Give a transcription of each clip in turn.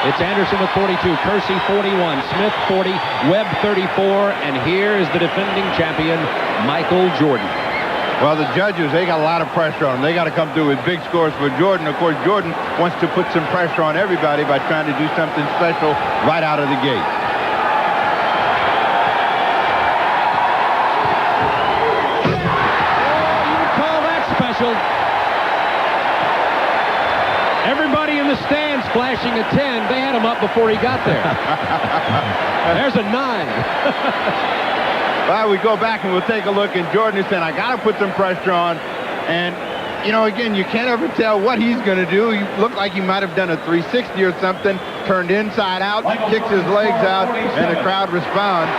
It's Anderson with 42, Kersey 41, Smith 40, Webb 34, and here is the defending champion, Michael Jordan. Well, the judges, they got a lot of pressure on them. They got to come through with big scores for Jordan. Of course, Jordan wants to put some pressure on everybody by trying to do something special right out of the gate. Oh, you call that special. Everybody in the stands flashing a 10. They had him up before he got there. There's a 9. Well, we go back and we'll take a look, and Jordan is saying, I got to put some pressure on. And, you know, again, you can't ever tell what he's going to do. He looked like he might have done a 360 or something, turned inside out, kicks his legs out, and the crowd responds.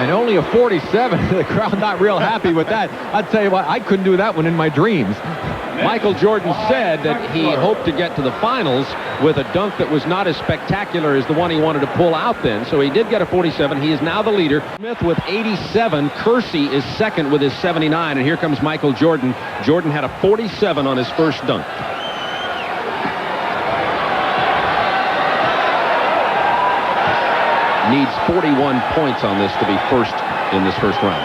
And only a 47. The crowd not real happy with that. I'll tell you what, I couldn't do that one in my dreams. Michael Jordan said that he hoped to get to the finals with a dunk that was not as spectacular as the one he wanted to pull out then. So he did get a 47. He is now the leader. Smith with 87. Kersey is second with his 79. And here comes Michael Jordan. Jordan had a 47 on his first dunk. Needs 41 points on this to be first in this first round.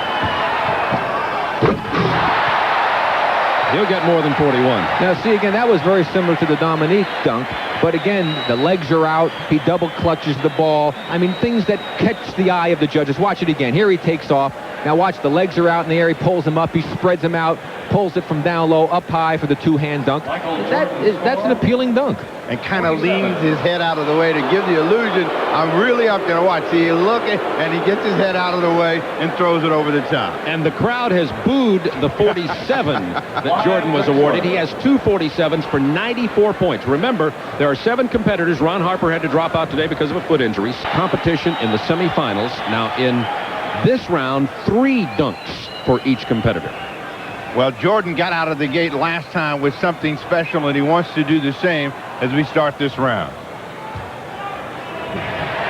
He'll get more than 41. Now, see, again, that was very similar to the Dominique dunk. But again, the legs are out. He double clutches the ball. I mean, things that catch the eye of the judges. Watch it again. Here he takes off. Now watch, the legs are out in the air. He pulls them up. He spreads them out. Pulls it from down low, up high for the two-hand dunk. That's an appealing dunk. And kind of leans his head out of the way to give the illusion, I'm really up there. Watch, see, look, and he gets his head out of the way and throws it over the top. And the crowd has booed the 47 that Jordan was awarded. He has two 47s for 94 points. Remember, there are 7 competitors. Ron Harper had to drop out today because of a foot injury. Competition in the semifinals. Now, in this round, 3 dunks for each competitor. Well, Jordan got out of the gate last time with something special, and he wants to do the same as we start this round.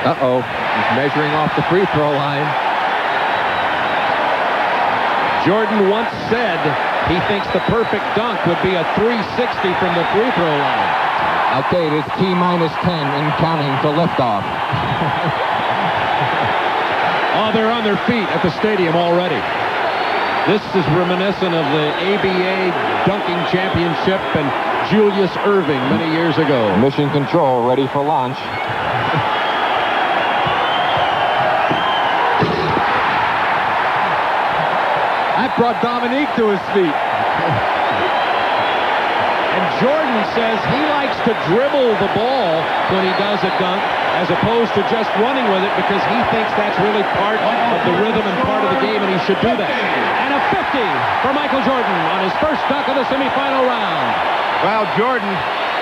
Uh-oh. He's measuring off the free throw line. Jordan once said he thinks the perfect dunk would be a 360 from the free throw line. Okay, it is T-minus 10 and counting for liftoff. Oh, they're on their feet at the stadium already. This is reminiscent of the ABA dunking championship and Julius Erving many years ago. Mission control, ready for launch. That brought Dominique to his feet. And Jordan says he likes to dribble the ball when he does a dunk as opposed to just running with it because he thinks that's really part of the rhythm and part of the game, and he should do that. And a 50 for Michael Jordan on his first dunk of the semifinal round. Well, Jordan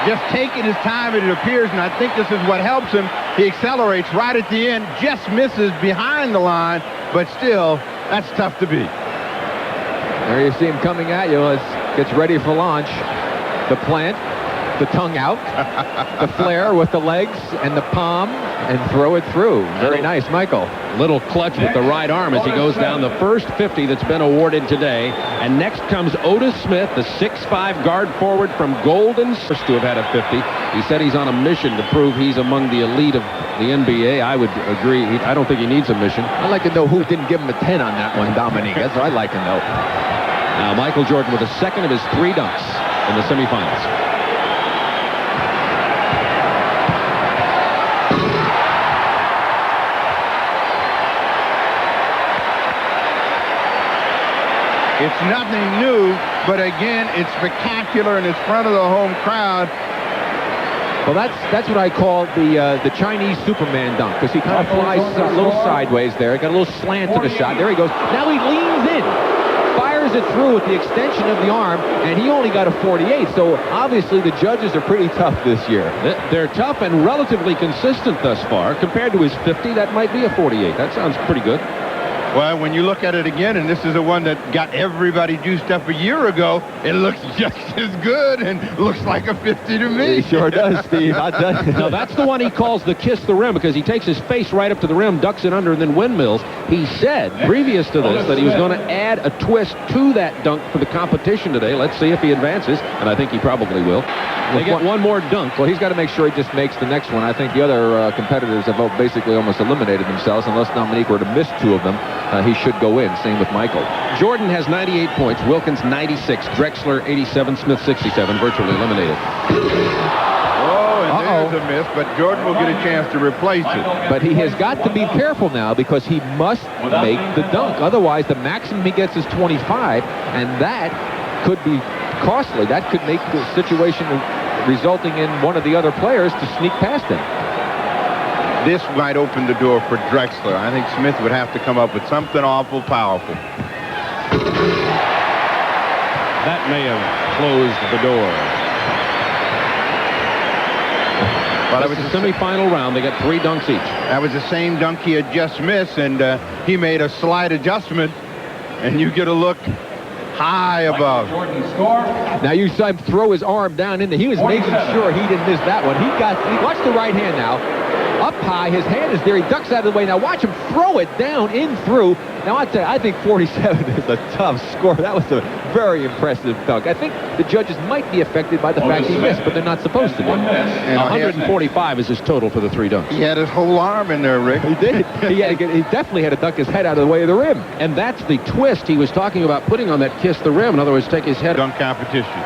just taking his time, it appears, and I think this is what helps him. He accelerates right at the end, just misses behind the line, but still, that's tough to beat. There you see him coming at you as gets ready for launch. The plant, the tongue out, the flare with the legs and the palm, and throw it through. Very nice, Michael. Little clutch with the right arm as he goes down the first 50 that's been awarded today. And next comes Otis Smith, the 6'5" guard forward from Golden, first to have had a 50. He said he's on a mission to prove he's among the elite of the NBA. I would agree. I don't think he needs a mission. I'd like to know who didn't give him a 10 on that one, Dominique. That's what I'd like to know. Now, Michael Jordan with the second of his 3 dunks in the semifinals. It's nothing new, but again, it's spectacular and it's front of the home crowd. Well, that's what I call the Chinese Superman dunk, because he kind of flies a little sideways there. He got a little slant to the shot. There he goes. Now he leans in, fires it through with the extension of the arm, and he only got a 48. So obviously the judges are pretty tough this year. They're tough and relatively consistent thus far. Compared to his 50, that might be a 48. That sounds pretty good. Well, when you look at it again, and this is the one that got everybody juiced up a year ago, it looks just as good and looks like a 50 to me. It sure does, Steve. I'll tell you. No, that's the one he calls the kiss the rim, because he takes his face right up to the rim, ducks it under, and then windmills. He said previous to this that he was going to add a twist to that dunk for the competition today. Let's see if he advances, and I think he probably will. They get one more dunk. Well, he's got to make sure he just makes the next one. I think the other competitors have basically almost eliminated themselves. Unless Dominique were to miss 2 of them, he should go in. Same with Michael. Jordan has 98 points. Wilkins 96. Drexler 87. Smith 67. Virtually eliminated. There's a miss, but Jordan will get a chance to replace it. But he has got to be careful now because he must make the dunk. Otherwise, the maximum he gets is 25, and that could be costly. That could make the situation resulting in one of the other players to sneak past him. This might open the door for Drexler. I think Smith would have to come up with something awful powerful. That may have closed the door. Well, it was the semifinal round. They got 3 dunks each. That was the same dunk he had just missed, and he made a slight adjustment, and you get a look high above. Now you saw him throw his arm down in there. He was making sure he didn't miss that one. Watch the right hand now. Up high, his hand is there. He ducks out of the way. Now watch him throw it down in through. Now I tell you, I think 47 is a tough score. That was a very impressive dunk. I think the judges might be affected by the fact he missed, but they're not supposed to be. And 145 is his total for the 3 dunks. He had his whole arm in there, Rick. He did. He definitely had to duck his head out of the way of the rim. And that's the twist he was talking about putting on that kiss the rim. In other words, take his head. Dunk competition.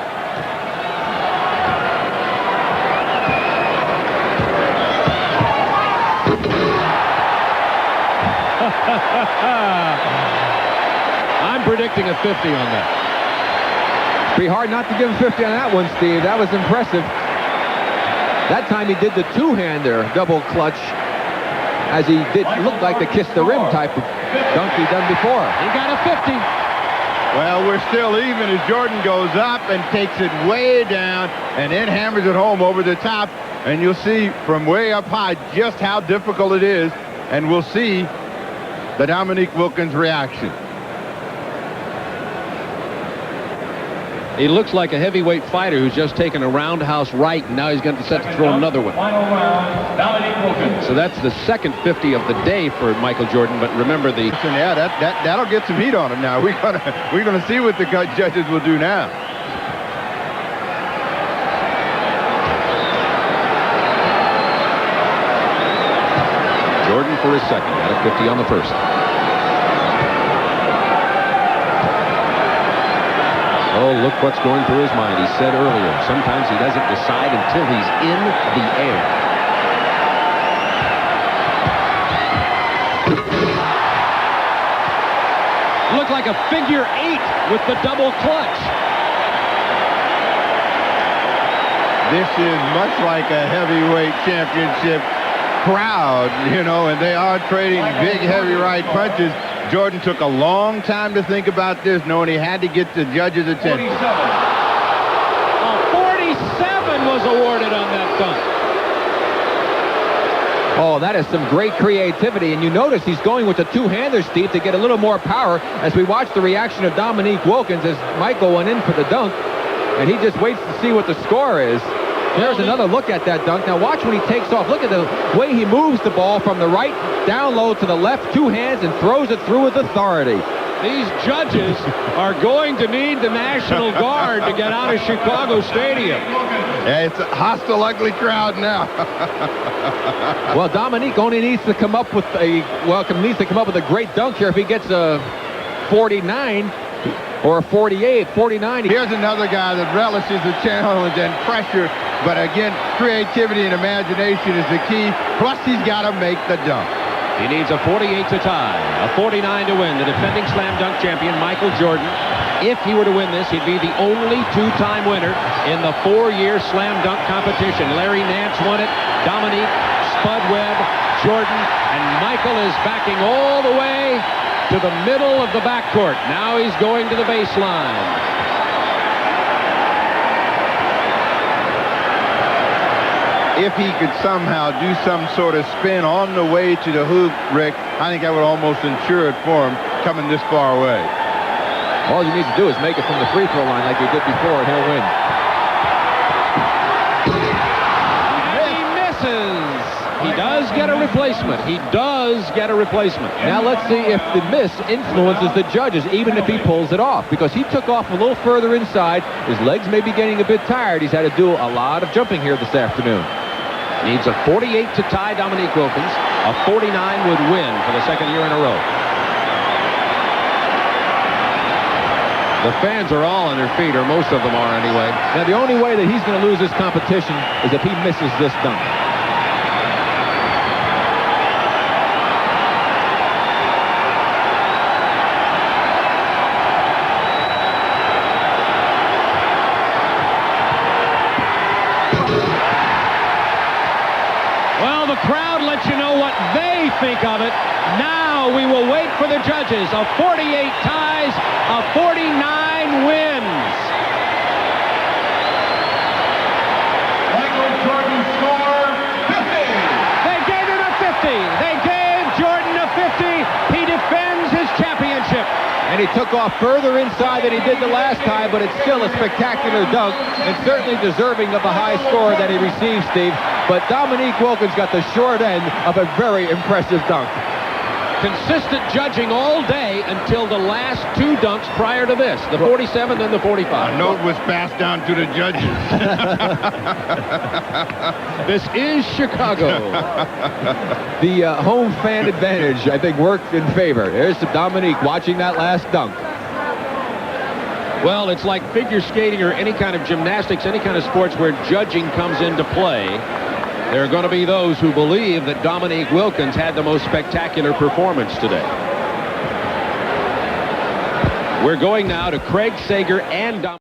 I'm predicting a 50 on that. Be hard not to give him 50 on that one, Steve. That was impressive. That time he did the 2-hander double clutch, as he did look like the kiss the rim type of dunk he done before. He got a 50. Well, we're still even as Jordan goes up and takes it way down and then hammers it home over the top. And you'll see from way up high just how difficult it is. And we'll see the Dominique Wilkins reaction. He looks like a heavyweight fighter who's just taken a roundhouse right, and now he's going to set to throw another one. Final round, Dominique Wilkins. So that's the second 50 of the day for Michael Jordan. But remember the Yeah, that'll get some heat on him now. We're gonna see what the judges will do now. Jordan for his second, got a 50 on the first. Oh, look what's going through his mind. He said earlier, sometimes he doesn't decide until he's in the air. Looked like a figure 8 with the double clutch. This is much like a heavyweight championship crowd, you know, and they are trading big, heavy right punches. Jordan took a long time to think about this, knowing he had to get the judges' attention. 47. 47 was awarded on that dunk. Oh, that is some great creativity. And you notice he's going with the 2-hander, Steve, to get a little more power as we watch the reaction of Dominique Wilkins as Michael went in for the dunk. And he just waits to see what the score is. There's another look at that dunk. Now watch when he takes off. Look at the way he moves the ball from the right down low to the left, 2 hands, and throws it through with authority. These judges are going to need the National Guard to get out of Chicago Stadium. Yeah, it's a hostile, ugly crowd now. Well, Dominique only needs to come up with a great dunk here if he gets a 49 or a 48, 49. Here's another guy that relishes the challenge and pressure, but again, creativity and imagination is the key. Plus, he's got to make the dunk. He needs a 48 to tie, a 49 to win. The defending slam dunk champion, Michael Jordan. If he were to win this, he'd be the only 2-time winner in the 4-year slam dunk competition. Larry Nance won it, Dominique, Spud Webb, Jordan, and Michael is backing all the way to the middle of the backcourt. Now he's going to the baseline. If he could somehow do some sort of spin on the way to the hoop, Rick, I think that would almost ensure it for him coming this far away. All you need to do is make it from the free throw line like you did before, and he'll win. And he misses. He does get a replacement. He does get a replacement. Now let's see if the miss influences the judges, even if he pulls it off, because he took off a little further inside. His legs may be getting a bit tired. He's had to do a lot of jumping here this afternoon. Needs a 48 to tie Dominique Wilkins. A 49 would win for the second year in a row. The fans are all on their feet, or most of them are anyway. Now, the only way that he's going to lose this competition is if he misses this dunk. Well, the crowd lets you know what they think of it. Now we will wait for the judges. A 48 ties, a 49 wins. Michael Jordan score 50. They gave him a 50. They gave Jordan a 50. He defends his championship. And he took off further inside than he did the last time, but it's still a spectacular dunk, and certainly deserving of the high score that he received, Steve. But Dominique Wilkins got the short end of a very impressive dunk. Consistent judging all day until the last two dunks prior to this, the 47 and the 45. A note was passed down to the judges. This is Chicago. The home fan advantage, I think, worked in favor. There's Dominique watching that last dunk. Well, it's like figure skating or any kind of gymnastics, any kind of sports where judging comes into play. There are going to be those who believe that Dominique Wilkins had the most spectacular performance today. We're going now to Craig Sager and Dominique.